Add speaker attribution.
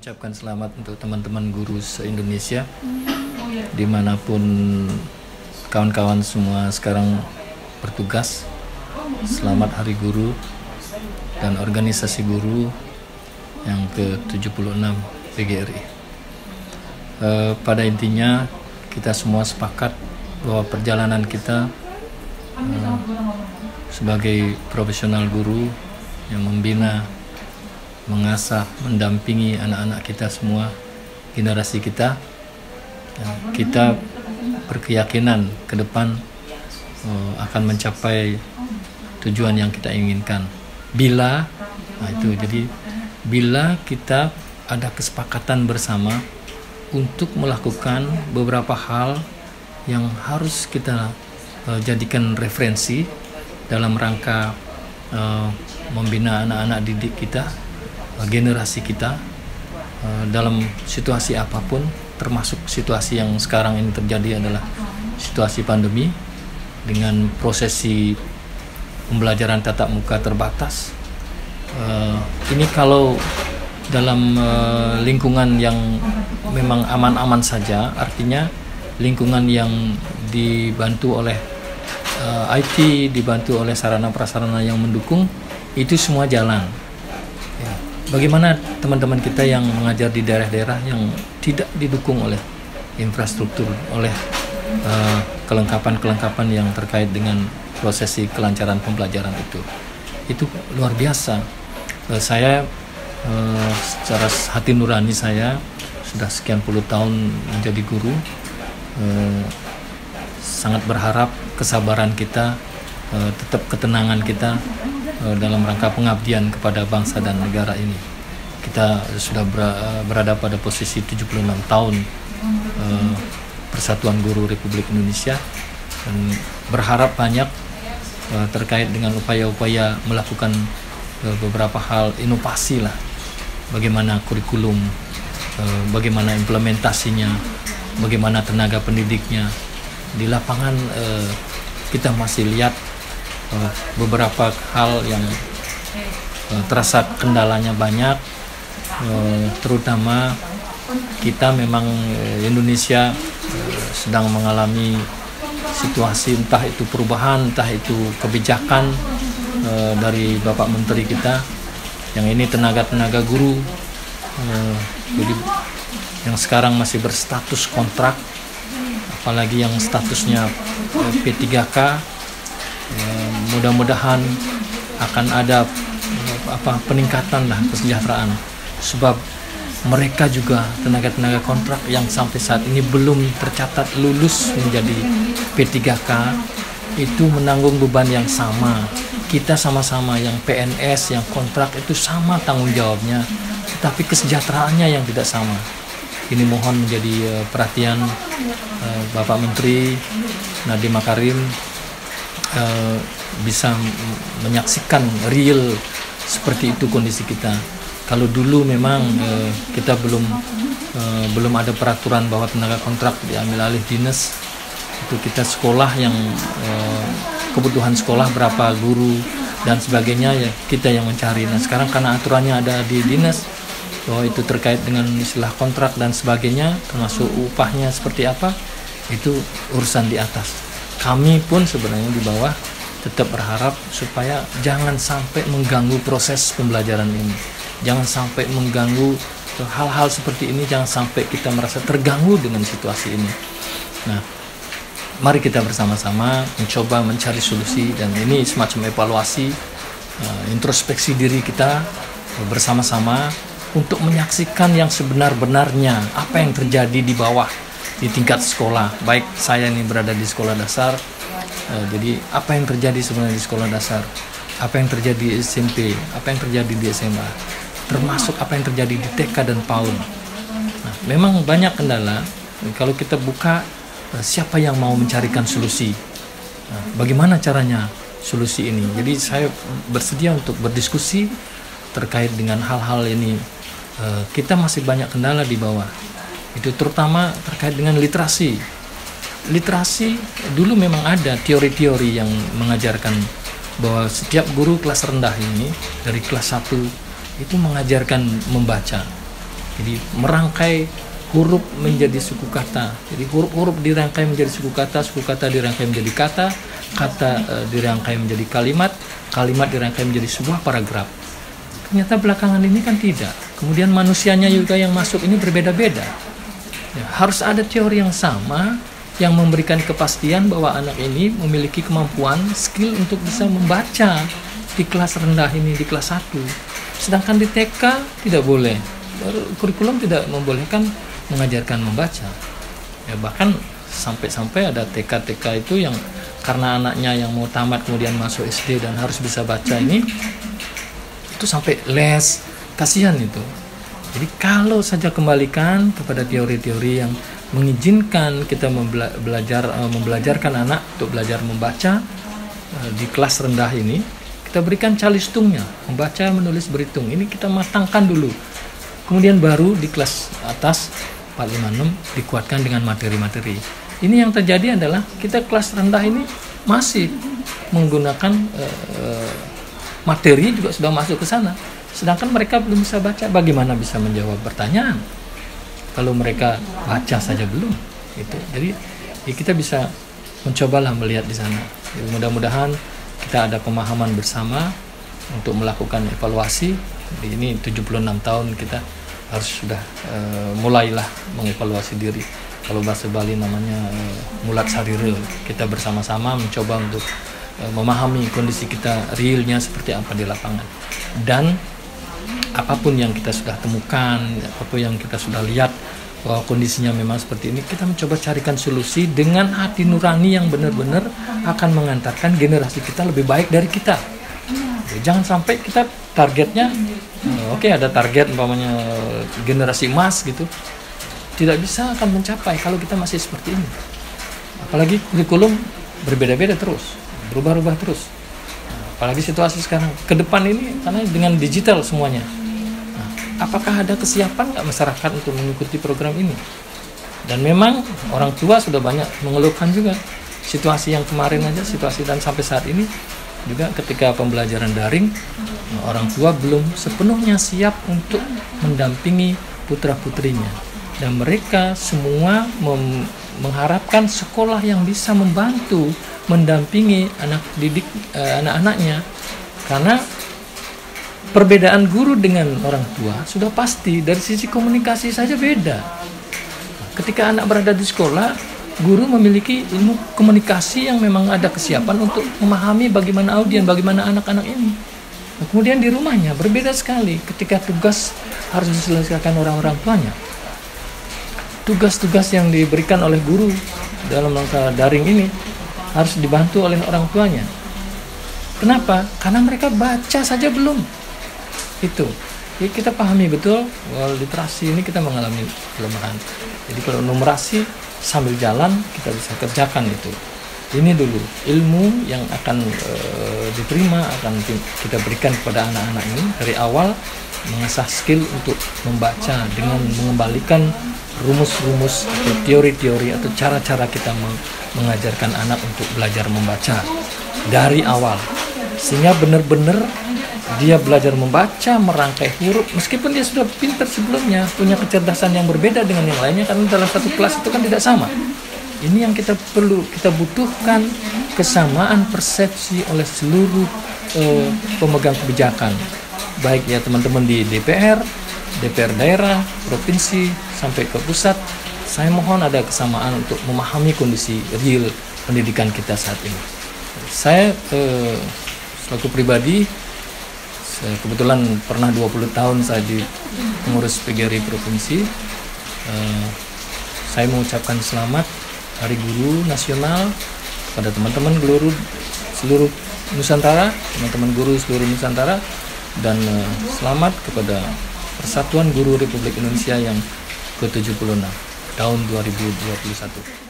Speaker 1: mengucapkan selamat untuk teman-teman guru se-Indonesia, dimanapun kawan-kawan semua sekarang bertugas. Selamat Hari Guru dan organisasi guru yang ke-76 PGRI. Pada intinya kita semua sepakat bahwa perjalanan kita sebagai profesional guru yang membina, mengasah, mendampingi anak-anak kita semua, generasi kita, kita berkeyakinan ke depan akan mencapai tujuan yang kita inginkan. Bila kita ada kesepakatan bersama untuk melakukan beberapa hal yang harus kita jadikan referensi dalam rangka membina anak-anak didik kita, generasi kita, dalam situasi apapun, termasuk situasi yang sekarang ini terjadi adalah situasi pandemi dengan prosesi pembelajaran tatap muka terbatas. Ini kalau dalam lingkungan yang memang aman-aman saja, artinya lingkungan yang dibantu oleh IT, dibantu oleh sarana prasarana yang mendukung, itu semua jalan. Bagaimana teman-teman kita yang mengajar di daerah-daerah yang tidak didukung oleh infrastruktur, oleh kelengkapan-kelengkapan yang terkait dengan prosesi kelancaran pembelajaran itu luar biasa. Saya secara hati nurani saya sudah sekian puluh tahun menjadi guru, sangat berharap kesabaran kita, tetap ketenangan kita dalam rangka pengabdian kepada bangsa dan negara ini. Kita sudah berada pada posisi 76 tahun Persatuan Guru Republik Indonesia, dan berharap banyak terkait dengan upaya-upaya melakukan beberapa hal inovasi lah. Bagaimana kurikulum, bagaimana implementasinya, bagaimana tenaga pendidiknya. Di lapangan kita masih lihat beberapa hal yang terasa kendalanya banyak, terutama kita memang Indonesia sedang mengalami situasi, entah itu perubahan, entah itu kebijakan dari Bapak Menteri kita, yang ini tenaga-tenaga guru, jadi yang sekarang masih berstatus kontrak, apalagi yang statusnya P3K, mudah-mudahan akan ada peningkatan lah kesejahteraan, sebab mereka juga tenaga-tenaga kontrak yang sampai saat ini belum tercatat lulus menjadi P3K itu menanggung beban yang sama. Kita sama-sama yang PNS, yang kontrak itu sama tanggung jawabnya, tetapi kesejahteraannya yang tidak sama. Ini mohon menjadi perhatian Bapak Menteri Nadiem Makarim, bisa menyaksikan real seperti itu kondisi kita. Kalau dulu memang kita belum ada peraturan bahwa tenaga kontrak diambil alih dinas, itu kita sekolah yang kebutuhan sekolah berapa guru dan sebagainya, ya kita yang mencari. Nah sekarang karena aturannya ada di dinas bahwa itu terkait dengan istilah kontrak dan sebagainya, termasuk upahnya seperti apa, itu urusan di atas. Kami pun sebenarnya di bawah tetap berharap supaya jangan sampai mengganggu proses pembelajaran ini, jangan sampai mengganggu hal-hal seperti ini, jangan sampai kita merasa terganggu dengan situasi ini. Nah, mari kita bersama-sama mencoba mencari solusi, dan ini semacam evaluasi, introspeksi diri kita bersama-sama untuk menyaksikan yang sebenar-benarnya apa yang terjadi di bawah, di tingkat sekolah. Baik saya ini berada di sekolah dasar, jadi apa yang terjadi sebenarnya di sekolah dasar, apa yang terjadi di SMP, apa yang terjadi di SMA, termasuk apa yang terjadi di TK dan PAUD. Nah, memang banyak kendala. Kalau kita buka, siapa yang mau mencarikan solusi? Nah, bagaimana caranya solusi ini? Jadi saya bersedia untuk berdiskusi terkait dengan hal-hal ini. Kita masih banyak kendala di bawah. Itu terutama terkait dengan literasi. Literasi dulu memang ada teori-teori yang mengajarkan bahwa setiap guru kelas rendah ini dari kelas 1 itu mengajarkan membaca. Jadi merangkai huruf menjadi suku kata. Jadi huruf-huruf dirangkai menjadi suku kata dirangkai menjadi kata dirangkai menjadi kalimat dirangkai menjadi sebuah paragraf. Ternyata belakangan ini kan tidak. Kemudian manusianya juga yang masuk ini berbeda-beda. Ya, harus ada teori yang sama yang memberikan kepastian bahwa anak ini memiliki kemampuan, skill untuk bisa membaca di kelas rendah ini, di kelas 1. Sedangkan di TK tidak boleh. Kurikulum tidak membolehkan mengajarkan membaca. Ya, bahkan sampai ada TK-TK itu yang karena anaknya yang mau tamat kemudian masuk SD dan harus bisa baca ini, itu sampai les, kasihan itu. Jadi kalau saja kembalikan kepada teori-teori yang mengizinkan kita membelajarkan anak untuk belajar membaca di kelas rendah ini, kita berikan calistungnya, membaca, menulis, berhitung. Ini kita matangkan dulu. Kemudian baru di kelas atas 4, 5, 6 dikuatkan dengan materi-materi. Ini yang terjadi adalah kita kelas rendah ini masih menggunakan materi juga sudah masuk ke sana. Sedangkan mereka belum bisa baca, bagaimana bisa menjawab pertanyaan kalau mereka baca saja belum? Gitu. Jadi ya kita bisa mencobalah melihat di sana. Jadi, mudah-mudahan kita ada pemahaman bersama untuk melakukan evaluasi. Jadi ini 76 tahun kita harus sudah mulailah mengevaluasi diri. Kalau bahasa Bali namanya mulat sarire. Kita bersama-sama mencoba untuk memahami kondisi kita realnya seperti apa di lapangan. Dan apapun yang kita sudah temukan, apapun yang kita sudah lihat bahwa kondisinya memang seperti ini, kita mencoba carikan solusi dengan hati nurani yang benar-benar akan mengantarkan generasi kita lebih baik dari kita. Jangan sampai kita targetnya, ada target umpamanya generasi emas gitu, tidak bisa akan mencapai kalau kita masih seperti ini. Apalagi kurikulum berbeda-beda terus, berubah-ubah terus. Apalagi situasi sekarang ke depan ini karena dengan digital semuanya. Nah, apakah ada kesiapan nggak masyarakat untuk mengikuti program ini? Dan memang orang tua sudah banyak mengeluhkan juga situasi yang kemarin aja, situasi dan sampai saat ini juga ketika pembelajaran daring, orang tua belum sepenuhnya siap untuk mendampingi putra-putrinya. Dan mereka semua mengharapkan sekolah yang bisa membantu mendampingi anak didik anak-anaknya, karena perbedaan guru dengan orang tua sudah pasti dari sisi komunikasi saja beda. Ketika anak berada di sekolah, guru memiliki ilmu komunikasi yang memang ada kesiapan untuk memahami bagaimana audien, bagaimana anak-anak ini. Nah, kemudian di rumahnya berbeda sekali ketika tugas harus diselesaikan orang-orang tuanya. Tugas-tugas yang diberikan oleh guru dalam rangka daring ini harus dibantu oleh orang tuanya. Kenapa? Karena mereka baca saja belum. Itu. Jadi kita pahami betul bahwa literasi ini kita mengalami kelemahan. Jadi kalau numerasi sambil jalan kita bisa kerjakan itu. Ini dulu ilmu yang akan diterima, akan kita berikan kepada anak-anak ini dari awal, mengasah skill untuk membaca dengan mengembalikan rumus-rumus atau teori-teori atau cara-cara kita mengajarkan anak untuk belajar membaca dari awal, sehingga benar-benar dia belajar membaca, merangkai huruf, meskipun dia sudah pintar sebelumnya, punya kecerdasan yang berbeda dengan yang lainnya, karena dalam satu kelas itu kan tidak sama. Ini yang kita butuhkan, kesamaan persepsi oleh seluruh pemegang kebijakan, baik ya teman-teman di DPR daerah, provinsi, sampai ke pusat. Saya mohon ada kesamaan untuk memahami kondisi real pendidikan kita saat ini. Saya selaku pribadi, kebetulan pernah 20 tahun saya di pengurus PGRI provinsi. Saya mengucapkan selamat Hari Guru Nasional kepada teman-teman guru seluruh Nusantara, teman-teman guru seluruh Nusantara, dan selamat kepada Persatuan Guru Republik Indonesia yang ke-76 tahun 2021.